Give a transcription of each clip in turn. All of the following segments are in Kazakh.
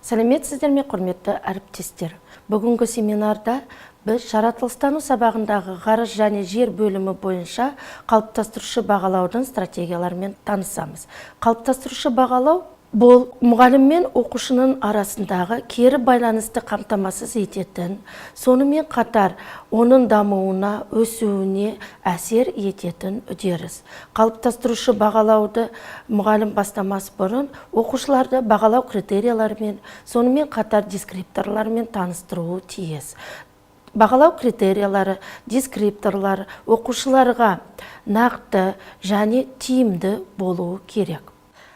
Сәлеметсіздер ме, құрметті әріптестер. Бүгінгі семинарда біз жаратылыстану сабағындағы ғарыш және жер бөлімі бойынша қалыптастырушы бағалаудың стратегияларымен танысамыз. Қалыптастырушы бағалау бұл мұғалім мен оқушының арасындағы кері байланысты қамтамасыз ететін, сонымен қатар оның дамуына, өсуіне әсер ететін үдеріс. Қалыптастырушы бағалауды мұғалім бастамас бұрын оқушыларды бағалау критерияларымен, сонымен қатар дескрипторлармен таныстыруы тиіс. Бағалау критериялары, дескрипторлар оқушыларға нақты және тиімді болуы керек.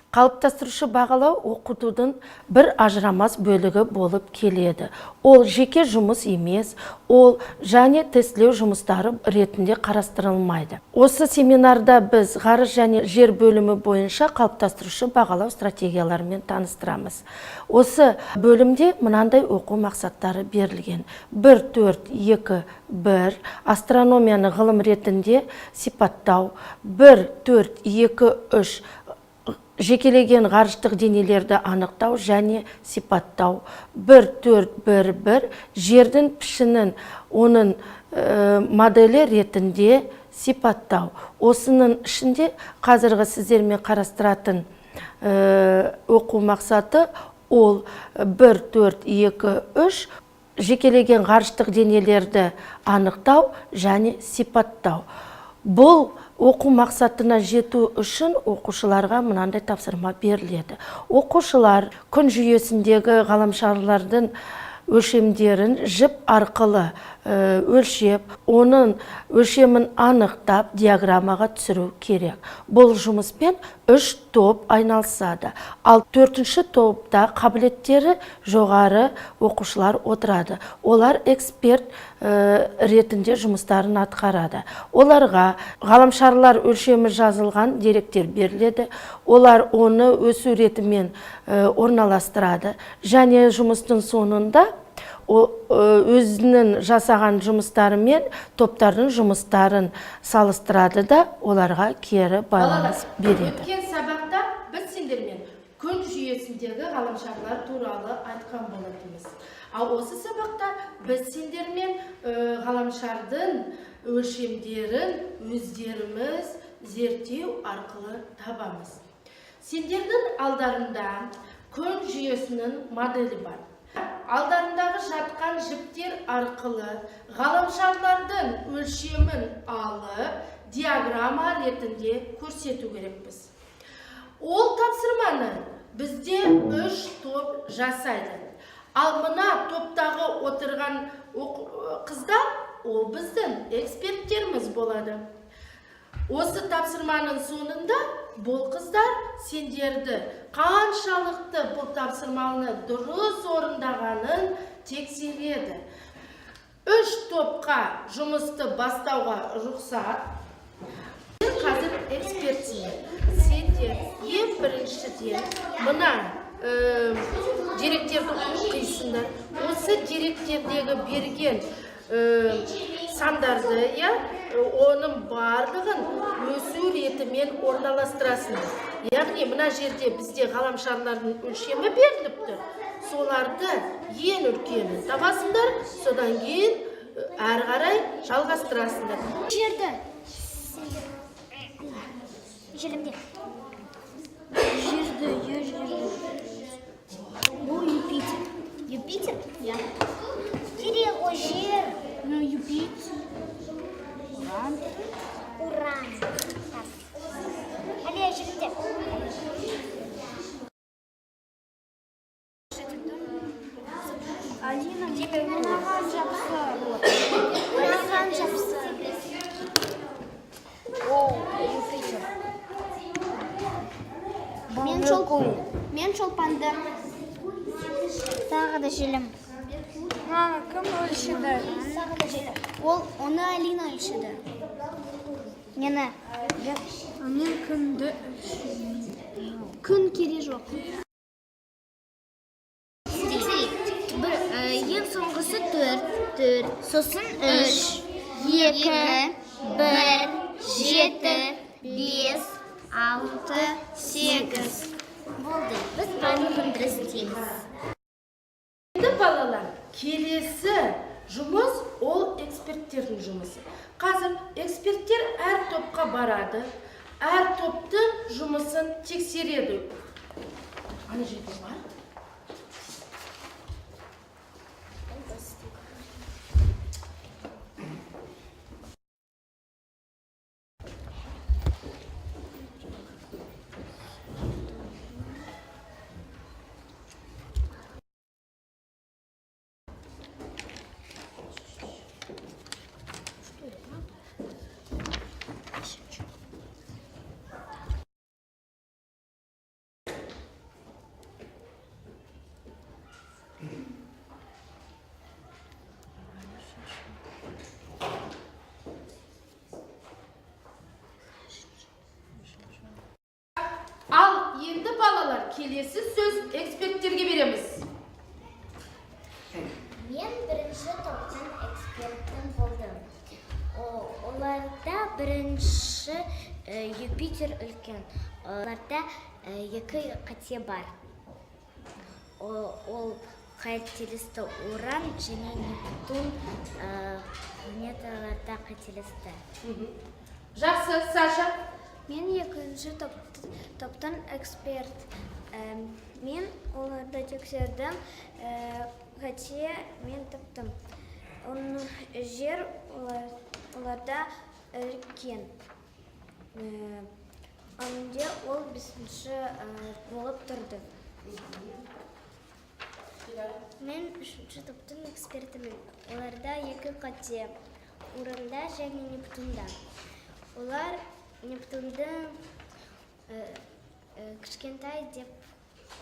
Қалыптастырушы бағалау оқытудың бір ажырамас бөлігі болып келеді. Ол жеке жұмыс емес, ол және тестілеу жұмыстары ретінде қарастырылмайды. Осы семинарда біз ғарыш және жер бөлімі бойынша қалыптастырушы бағалау стратегияларымен таныстырамыз. Осы бөлімде мынандай оқу мақсаттары берілген. 1.4.2.1 астрономияны ғылым ретінде сипаттау, 1.4.2.3 жекелеген ғарыштық денелерді анықтау және сипаттау, 1.4.1.1 жердің пішінін оның моделі ретінде сипаттау. Осының ішінде қазіргі сіздермен қарастыратын оқу мақсаты ол 1.4.2.3 жекелеген ғарыштық денелерді анықтау және сипаттау. Бұл оқу мақсатына жету үшін оқушыларға мынандай тапсырма беріледі. Оқушылар күн жүйесіндегі ғаламшарлардың өлшемдерін жіп арқылы өлшеп, оның өлшемін анықтап диаграммаға түсіру керек. Бұл жұмыспен 3 топ айналысады. Ал 4-ші топта қабілеттері жоғары оқушылар отырады. Олар эксперт ретінде жұмыстарын атқарады. Оларға ғаламшарлар өлшемі жазылған деректер беріледі. Олар оны өсу ретімен орналастырады. Және жұмыстың соңында өзінің жасаған жұмыстары мен топтардың жұмыстарын салыстырады да оларға кері байланыс береді. Өткен сабақта біз сендермен күн жүйесіндегі ғаламшарлар туралы айтқан болатынбыз. Ал осы сабақта біз сендермен ғаламшардың өлшемдерін өздеріміз зерттеу арқылы табамыз. Сендердің алдарында күн жүйесінің моделі бар. Алдарындағы жатқан жіптер арқылы ғаламшарлардың өлшемін алып, диаграмма ретінде көрсету керекпіз. Ол тапсырманы бізде 3 топ жасайды. Ал мына топтағы отырған қыздар, ол біздің эксперттеріміз болады. Осы тапсырманың соңында бұл қыздар сендерді қаншалықты бұл тапсырманы дұрыс орындағанын тексереді. 3 топқа жұмысты бастауға рұқсат. Қазір экспертсіңдер. Сендер ең біріншіден мына деректерді оқисыңдар. Осы деректердегі берген сандарды, оның барлығын өсу ретімен орналастырасыңдар. Яғни, мына жерде бізде ғаламшарлардың өлшемі беріліп тұр. Соларды ең үлкенін табасыңдар, содан кейін әрі қарай жалғастырасыңдар. Жерді жерімде бұл Юпитер. Юпитер? Я. Керек о жер. Ну, Юпитер. Уран. Уран. Әлия жерінде. Алина, тебе мынаған жапса. Мынаған жапса. О, Юпитер. Мен шолпанды. Тағы да желім. Кім өлшеді? Ол оны Алина өлшеді. Мені. Мен күнді өлшедім. Күн кере жоқ. Ең соңғысы 4, сосын 3, 2, 1, 7, 5, 6, 8. Болды. Біз бәрін күндірістейміз. келесі жұмыс ол эксперттердің жұмысы. Қазір эксперттер әр топқа барады, әр топтың жұмысын тексереді. Ана жерде бар. Al енді балалар, келесі сөз эксперттерге береміз. Мен бірінші топтан эксперттің болдым. Оларда бірінші Юпитер үлкен. Оларда екі қате бар. Ол қателесті Уран және Нептун планеталарда қателесті. Жақсы, Саша. Мен екінші топтан эксперт. Мен оларды тексердім. Қате мен таптым. Жер оларда үлкен. Онда ол бесінші болып тұрды. Мен үшінші топтың экспертімін. Оларда екі қате. Уранда және Нептунда. Олар Нептунды кішкентай деп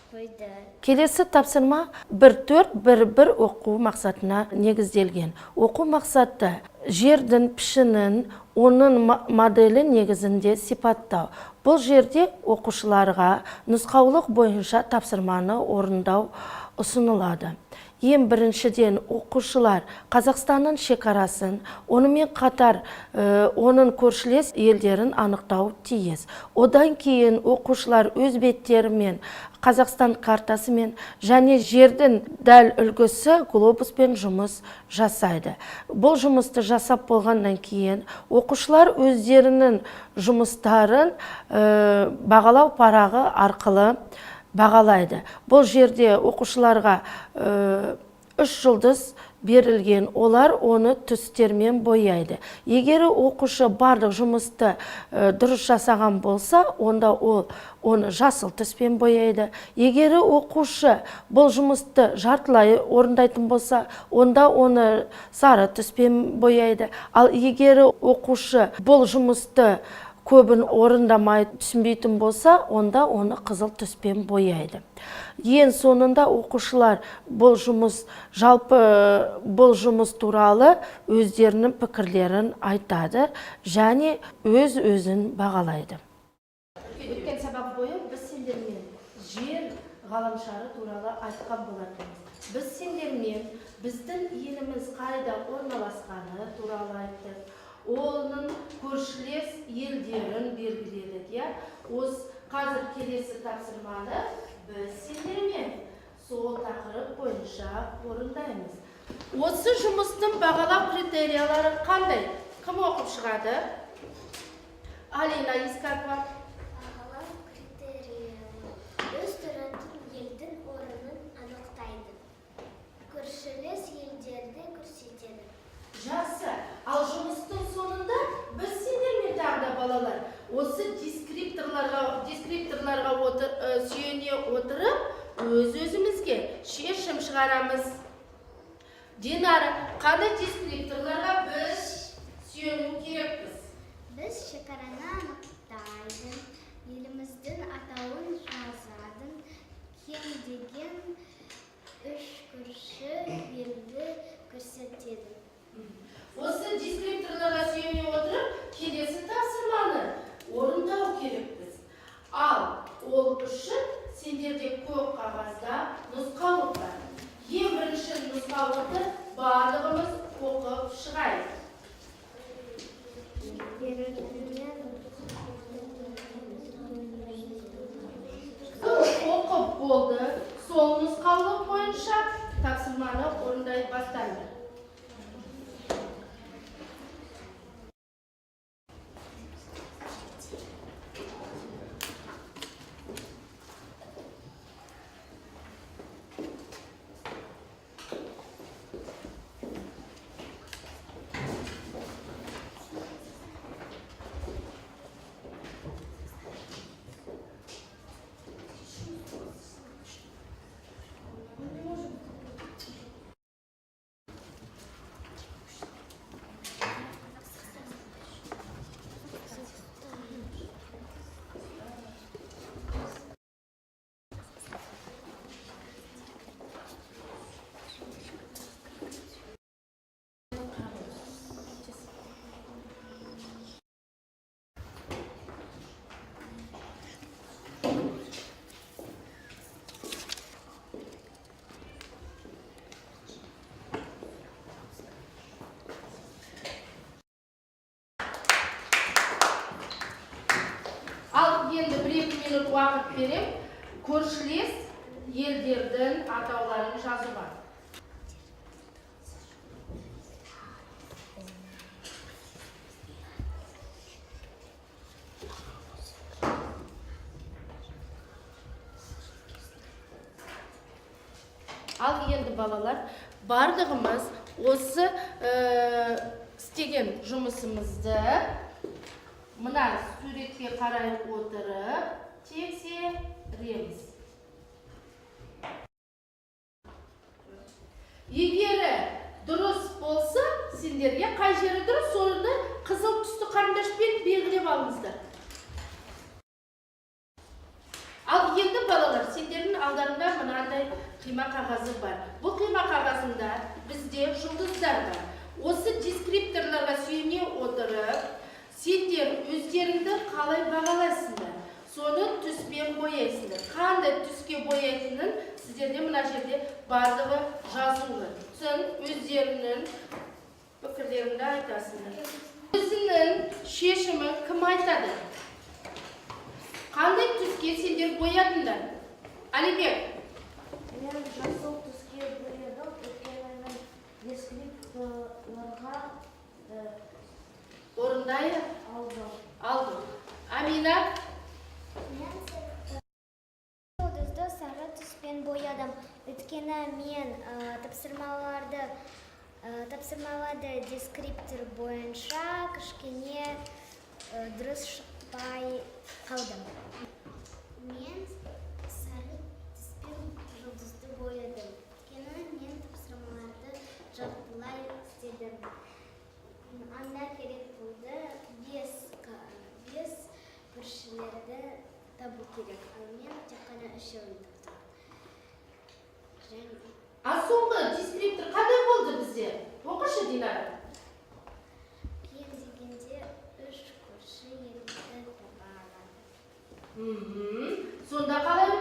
қойды. Келесі тапсырма 1-4-1-1 оқу мақсатына негізделген. Оқу мақсаты жердің пішінін, оның моделі негізінде сипаттау. Бұл жерде оқушыларға нұсқаулық бойынша тапсырманы орындау ұсынылады. Ең біріншіден оқушылар Қазақстанның шекарасын, онымен қатар оның көршілес елдерін анықтау тиіс. Одан кейін оқушылар өз беттерімен Қазақстан картасымен және жердің дәл үлгісі глобуспен жұмыс жасайды. Бұл жұмысты жасап болғаннан кейін оқушылар өздерінің жұмыстарын бағалау парағы арқылы бағалайды. Бұл жерде оқушыларға 3 жұлдыз берілген, олар оны түстермен бояйды. Егер оқушы барлық жұмысты дұрыс жасаған болса, онда ол оны жасыл түспен бояйды. Егер оқушы бұл жұмысты жартылай орындайтын болса, онда оны сары түспен бояйды. Ал егер оқушы бұл жұмысты көбін орындамай түсінбейтін болса, онда оны қызыл түспен бояйды. Ең соңында оқушылар бұл жұмыс туралы өздерінің пікірлерін айтады және өз-өзін бағалайды. Өткен сабақ бойы біз сендермен жер ғаламшары туралы айтқан болатынбыз. Біз сендермен біздің еліміз қайда орналасқаны туралы айттық. Оның көршілес елдерін белгіледік. Осы қазір келесі тапсырманы біз сендермен сол тақырып бойынша орындаймыз. Осы жұмыстың бағалау критериялары қандай? Кім оқып шығады? Алина Искакова. Бағалау критериялары өз тұратын елдің орнын анықтайды. Көршілес елдерді көрсетеді. Жақсы. Ал жұмыстың соңында біз сендермен тағы балалар осы дескрипторларға сүйене отырып өз-өзімізге шешім шығарамыз. Динара, қандай дескрипторларға біз сүйену керекпіз? Біз шекараны анықтайды, еліміздің атауын жазады, кем деген 3 көрші елді көрсетеді. Осы дескрипторларға сүйене отырып, келесі тапсырманы орындау керекпіз. Ал ол үшін сендерде көп қағазда нұсқаулық бар. Ең бірінші нұсқаулықты барлығымыз оқып шығайық. Оқып болды. Сол нұсқаулық бойынша тапсырманы орындай бастаңдар. Ал енді 1-2 минут уақыт берем. Көршілес елдердің атауларын жазуға. Ал енді балалар, барлығымыз осы істеген жұмысымызды мына суретке қарай отырып тексереміз. Егері дұрыс болса, сендерге қай жері дұрыс, соны қызыл түсті қарындашпен белгілеп алыңыздар. Ал енді балалар, сендердің алдарында мынандай қима қағазы бар. Бұл қима қағазында бізде жұлдыздар бар. Осы дескрипторларға сүйене отырып, сендер өздеріңді қалай бағалайсыңдар, соны түспен бояйсыңдар. Қандай түске бояйтынын сіздерде мына жерде барлығы жазулы. Сосын өздерінің пікірлеріңді айтасыңдар. Өзінің шешімін кім айтады? Қандай түске сендер боядыңдар? Алибек? Мен жасыл түске боядым, өйткені дескрипторларға орындай алдым. Амина? Мен жұлдызды сары түспен боядым. Өйткені мен тапсырмаларды дескриптор бойынша кішкене дұрыс шықпай қалдым. Мен сары түспен жұлдызды боядым. Өйткені мен тапсырмаларды жартылай істедім. Анда керек болды 5 көршілерді табу керек. Ал мен тек қана 3-ін таптым. Соңғы дескриптор қандай болды бізде? Оқышы, Динара. Кем дегенде 3 көрші елді таба алады. Сонда қалай?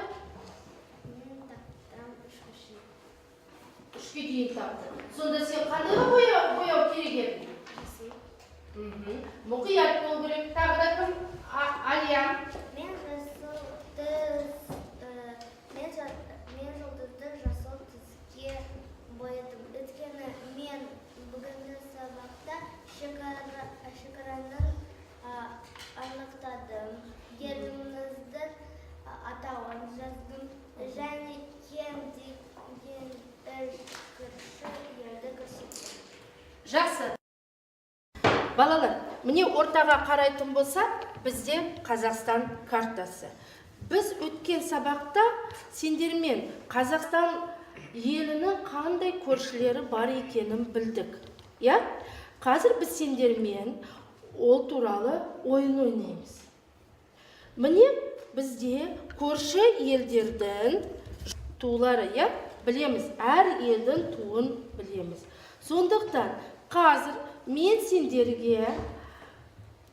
Мен таптым 3 көрші. 3-ке дейін таптым. Сонда сен қандайға бояу керек едің? Мұқият болу керек. Тағы да кім? Алия. Мен жұлдызды жасыл түске боядым. Өйткені мен бүгінгі сабақта шекараның анықтадым. Еліміздің атауын жаздым. Және кем деген көрші елді көрсеттім. Жақсы. Балалар, міне ортаға қарайтын болса, бізде Қазақстан картасы. Біз өткен сабақта сендермен Қазақстан елінің қандай көршілері бар екенін білдік. Қазір біз сендермен ол туралы ойын ойнаймыз. Міне бізде көрші елдердің туылары, білеміз, әр елдің туын білеміз. Сондықтан қазір мен сендерге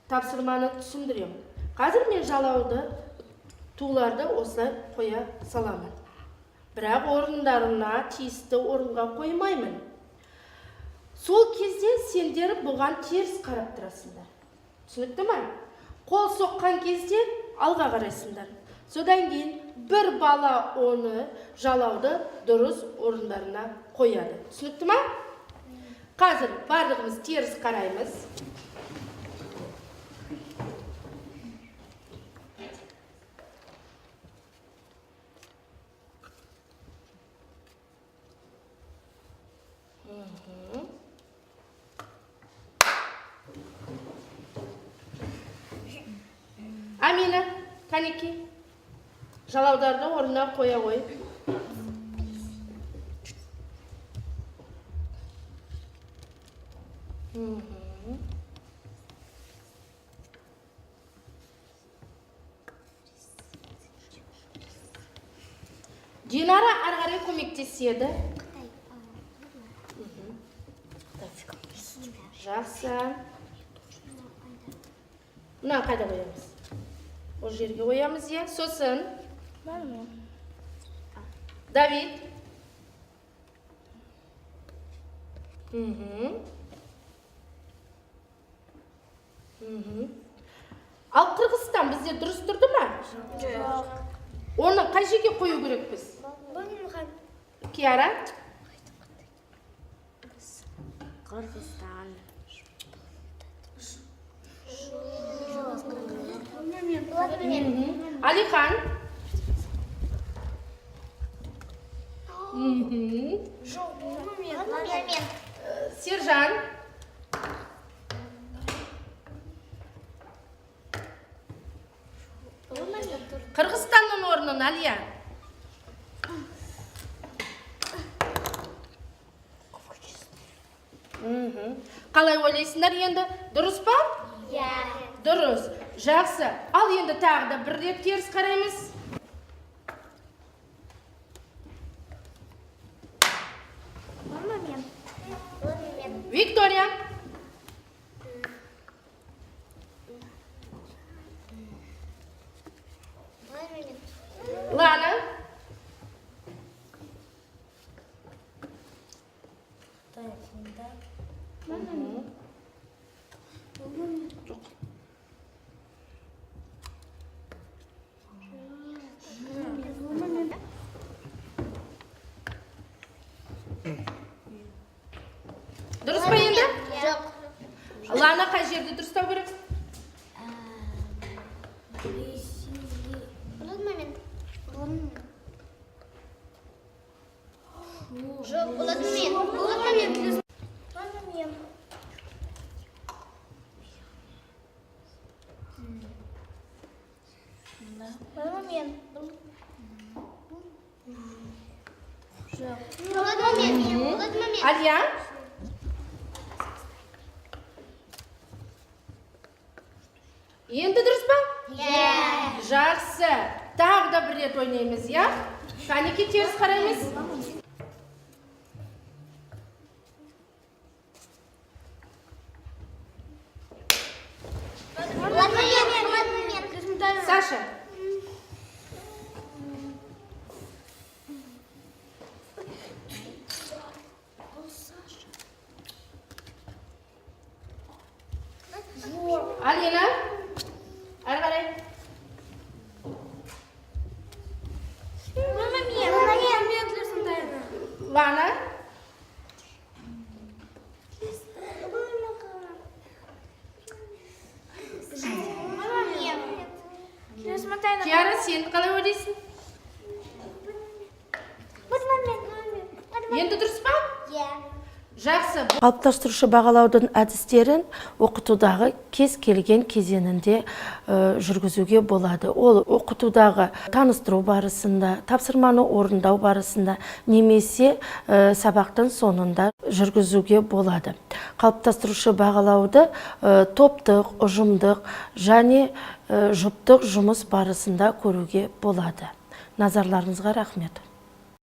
тапсырманы түсіндірем. Қазір мен жалауды туыларды осылай қоя саламын. Бірақ орындарына тиісті орынға қоймаймын. Сол кезде сендер бұған теріс қарап тұрасыңдар. Түсінікті ме? Қол соққан кезде алға қарайсыңдар. Содан кейін бір бала оны жалауды дұрыс орындарына қояды. Түсінікті ма? Қазір барлығымыз теріс қараймыз. Амина, қанеки, жалаударды орнына қоя қой. Динара ары қарай көмектеседі. Жақсы. Мына қайда қоямыз? О жерге қоямыз, е? Сосын Давид. Ал Қырғызстан бізде дұрыс тұрды ма? Жоқ. Оны қай жерге қою керекпіз? Киара? Қырғызстан. Алихан? Сержан? Қырғызстанның орнын, Алия. Қалай ойлайсыңдар енді? Дұрыс па? Иә. Дұрыс. Жақсы. Ал енді тағы да бір рет теріс қараймыз. Виктория. Лана. Дұрыс па енді? Жоқ. Лана қай жерді дұрыстау керек? Жоқ, болады мен. Болады мен. Алия? Енді дұрыс па? Иә. Жақсы. Тағы да бір рет ойнаймыз, я? Қанеки теріс қараймыз. Саша. Алина. Ары қарай. Лана. Киара, сен қалай ойлайсың? Енді дұрыс па? Иә. Жақсы. Қалыптастырушы бағалаудың әдістерін оқытудағы кез келген кезеңінде жүргізуге болады. Ол оқытудағы таныстыру барысында, тапсырманы орындау барысында, немесе сабақтың соңында жүргізуге болады. Қалыптастырушы бағалауды топтық, ұжымдық және жұптық жұмыс барысында көруге болады. Назарларыңызға рахмет.